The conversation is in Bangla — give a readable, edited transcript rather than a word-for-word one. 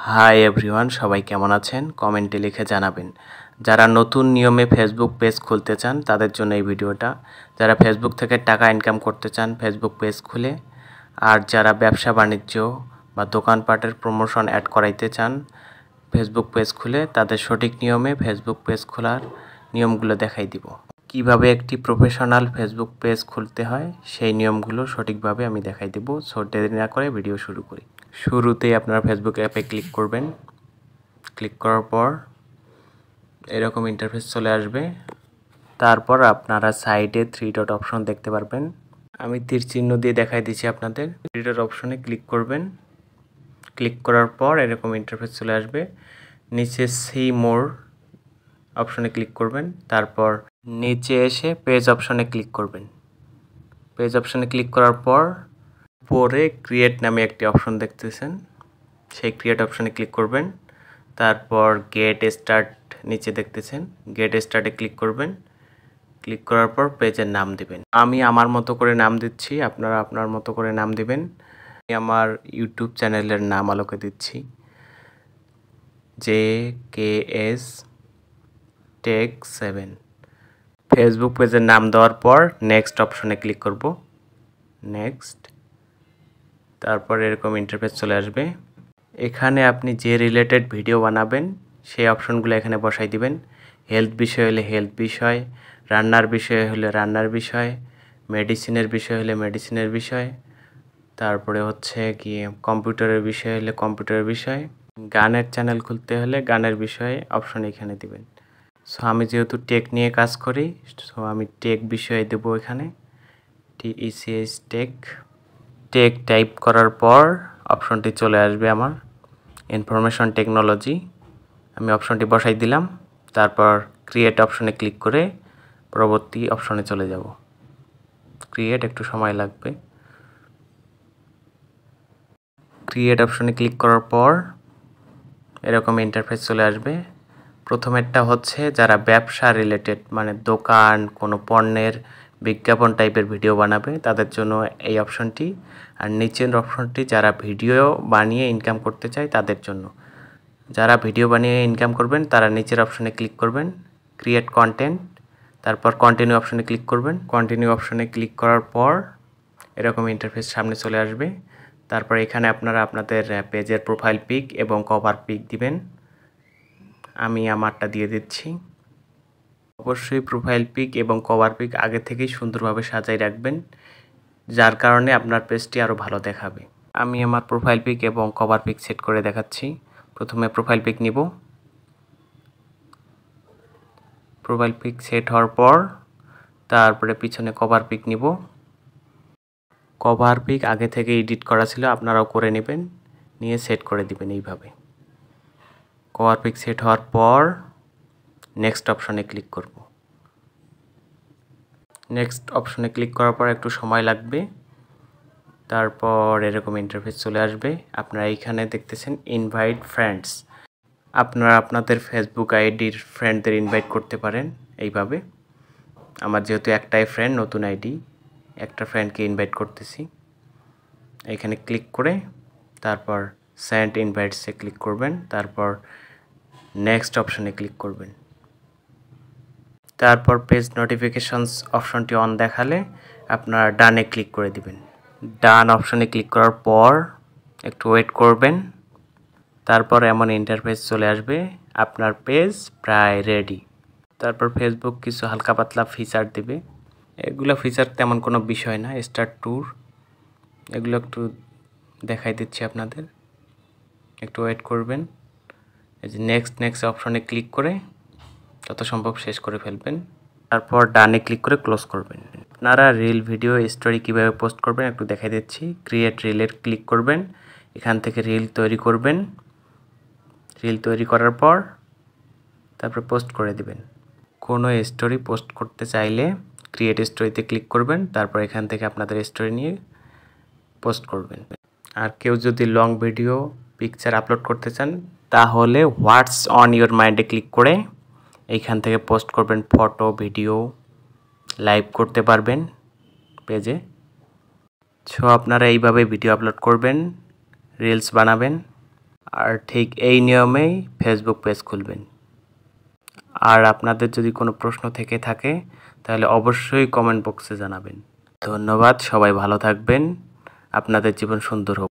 হাই এভরিওয়ান, সবাই কেমন আছেন? কমেন্টে লিখে জানাবেন। যারা নতুন নিয়মে ফেসবুক পেজ খুলতে চান তাদের জন্য এই ভিডিওটা। যারা ফেসবুক থেকে টাকা ইনকাম করতে চান ফেসবুক পেজ খুলে, আর যারা ব্যবসা বাণিজ্য বা দোকানপাটের প্রমোশন অ্যাড করাইতে চান ফেসবুক পেজ খুলে, তাদের সঠিক নিয়মে ফেসবুক পেজ খোলার নিয়মগুলো দেখাই দিব। কিভাবে একটি প্রফেশনাল ফেসবুক পেজ খুলতে হয় সেই নিয়মগুলো সঠিকভাবে আমি দেখাই দেব। সো দেরি না করে ভিডিও শুরু করি। শুরুতেই আপনারা ফেসবুক অ্যাপে ক্লিক করবেন। ক্লিক করার পর এরকম ইন্টারফেস চলে আসবে। তারপর আপনারা সাইডে 3 ডট অপশন দেখতে পারবেন। আমি তীর চিহ্ন দিয়ে দেখাই দিচ্ছি আপনাদের। 3 ডট অপশনে ক্লিক করবেন। ক্লিক করার পর এরকম ইন্টারফেস চলে আসবে। নিচে সি মোর অপশনে ক্লিক করবেন। তারপর নিচে এসে পেজ অপশনে ক্লিক করবেন। পেজ অপশনে ক্লিক করার পর পরে ক্রিয়েট নামে একটি অপশন দেখতেছেন, সেই ক্রিয়েট অপশনে ক্লিক করবেন। তারপর গেট স্টার্ট নিচে দেখতেছেন, গেট স্টার্টে ক্লিক করবেন। ক্লিক করার পর পেজের নাম দিবেন। আমি আমার মতো করে নাম দিচ্ছি, আপনারা আপনার মতো করে নাম দিবেন। আমি আমার ইউটিউব চ্যানেলের নাম আলোকে দিচ্ছি, JKS Tech 7। ফেসবুক পেজের নাম দেওয়ার পর নেক্সট অপশনে ক্লিক করব। নেক্সট। তারপর এরকম ইন্টারফেস চলে আসবে। এখানে আপনি যে রিলেটেড ভিডিও বানাবেন সেই অপশনগুলো এখানে বসাই দিবেন। হেলথ বিষয় হলে হেলথ বিষয়, রান্নার বিষয় হলে রান্নার বিষয়, মেডিসিনের বিষয় হলে মেডিসিনের বিষয়, তারপরে হচ্ছে কি কম্পিউটারের বিষয় হলে কম্পিউটারের বিষয়, গানের চ্যানেল খুলতে হলে গানের বিষয়ে অপশন এখানে দিবেন। সো আমি যেহেতু টেক নিয়ে কাজ করি, সো আমি টেক বিষয়ে দেবো এখানে, TECH টেক। টেক টাইপ করার পর অপশনটি চলে আসবে আমার ইনফরমেশন টেকনোলজি। আমি অপশনটি বসাই দিলাম। তারপর ক্রিয়েট অপশনে ক্লিক করে পরবর্তী অপশনে চলে যাব। ক্রিয়েট একটু সময় লাগবে। ক্রিয়েট অপশনে ক্লিক করার পর এরকম ইন্টারফেস চলে আসবে। প্রথমেরটা হচ্ছে যারা ব্যবসা রিলেটেড, মানে দোকান, কোনো পণ্যের বিজ্ঞাপন টাইপের ভিডিও বানাবে তাদের জন্য এই অপশনটি। আর নিচের অপশনটি যারা ভিডিও বানিয়ে ইনকাম করতে চায় তাদের জন্য। যারা ভিডিও বানিয়ে ইনকাম করবেন তারা নিচের অপশনে ক্লিক করবেন, ক্রিয়েট কন্টেন্ট। তারপর কন্টিনিউ অপশনে ক্লিক করবেন। কন্টিনিউ অপশনে ক্লিক করার পর এরকম ইন্টারফেস সামনে চলে আসবে। তারপর এখানে আপনারা আপনাদের পেজের প্রোফাইল পিক এবং কভার পিক দিবেন। আমি আমারটা দিয়ে দিচ্ছি। অবশ্যই প্রোফাইল পিক এবং কভার পিক আগে থেকেই সুন্দরভাবে সাজাই রাখবেন, যার কারণে আপনার পেজটি আরও ভালো দেখাবে। আমি আমার প্রোফাইল পিক এবং কভার পিক সেট করে দেখাচ্ছি। প্রথমে প্রোফাইল পিক নিব। প্রোফাইল পিক সেট হওয়ার পর তারপরে পিছনে কভার পিক নিব। কভার পিক আগে থেকে এডিট করা ছিল, আপনারাও করে নেবেন, নিয়ে সেট করে দিবেন এইভাবে। কভার পিক সেট হওয়ার পর নেক্সট অপশনে ক্লিক করব। নেক্সট অপশনে ক্লিক করার পর একটু সময় লাগবে। তারপর এরকম ইন্টারফেস চলে আসবে। আপনারা এইখানে দেখতেছেন ইনভাইট ফ্রেন্ডস। আপনারা আপনাদের ফেসবুক আইডির ফ্রেন্ডদের ইনভাইট করতে পারেন এইভাবে। আমার যেহেতু একটাই ফ্রেন্ড, নতুন আইডি, একটা ফ্রেন্ডকে ইনভাইট করতেছি। এখানে ক্লিক করে তারপর সেন্ড ইনভাইটসে ক্লিক করবেন। তারপর নেক্সট অপশনে ক্লিক করবেন। তারপর পেজ নোটিফিকেশনস অপশনটি অন দেখালে আপনারা ডানে ক্লিক করে দিবেন। ডান অপশনে ক্লিক করার পর একটু ওয়েট করবেন। তারপর এমন ইন্টারফেস চলে আসবে, আপনার পেজ প্রায় রেডি। তারপর ফেসবুক কিছু হালকা পাতলা ফিচার দেবে। এগুলো ফিচার তেমন কোনো বিষয় না, স্টার্ট ট্যুর, এগুলো একটু দেখাই দিচ্ছি আপনাদের, একটু ওয়েট করবেন। এই যে নেক্সট অপশনে ক্লিক করে যত সম্ভব শেষ করে ফেলবেন। তারপর ডানে ক্লিক করে ক্লোজ করবেন। আপনারা রিল, ভিডিও, স্টোরি কীভাবে পোস্ট করবেন একটু দেখাই দিচ্ছি। ক্রিয়েট রিলের ক্লিক করবেন, এখান থেকে রিল তৈরি করবেন। রিল তৈরি করার পর তারপর পোস্ট করে দিবেন। কোনো স্টোরি পোস্ট করতে চাইলে ক্রিয়েট স্টোরিতে ক্লিক করবেন। তারপর এখান থেকে আপনাদের স্টোরি নিয়ে পোস্ট করবেন। আর কেউ যদি লং ভিডিও, পিকচার আপলোড করতে চান তাহলে হোয়াটস অন ইওর মাইন্ডে ক্লিক করে এইখান থেকে পোস্ট করবেন। ফটো, ভিডিও, লাইভ করতে পারবেন পেজে। সো আপনারা এইভাবে ভিডিও আপলোড করবেন, রিলস বানাবেন। আর ঠিক এই নিয়মেই ফেসবুক পেজ খুলবেন। আর আপনাদের যদি কোনো প্রশ্ন থেকে থাকে তাহলে অবশ্যই কমেন্ট বক্সে জানাবেন। ধন্যবাদ, সবাই ভালো থাকবেন, আপনাদের জীবন সুন্দর হোক।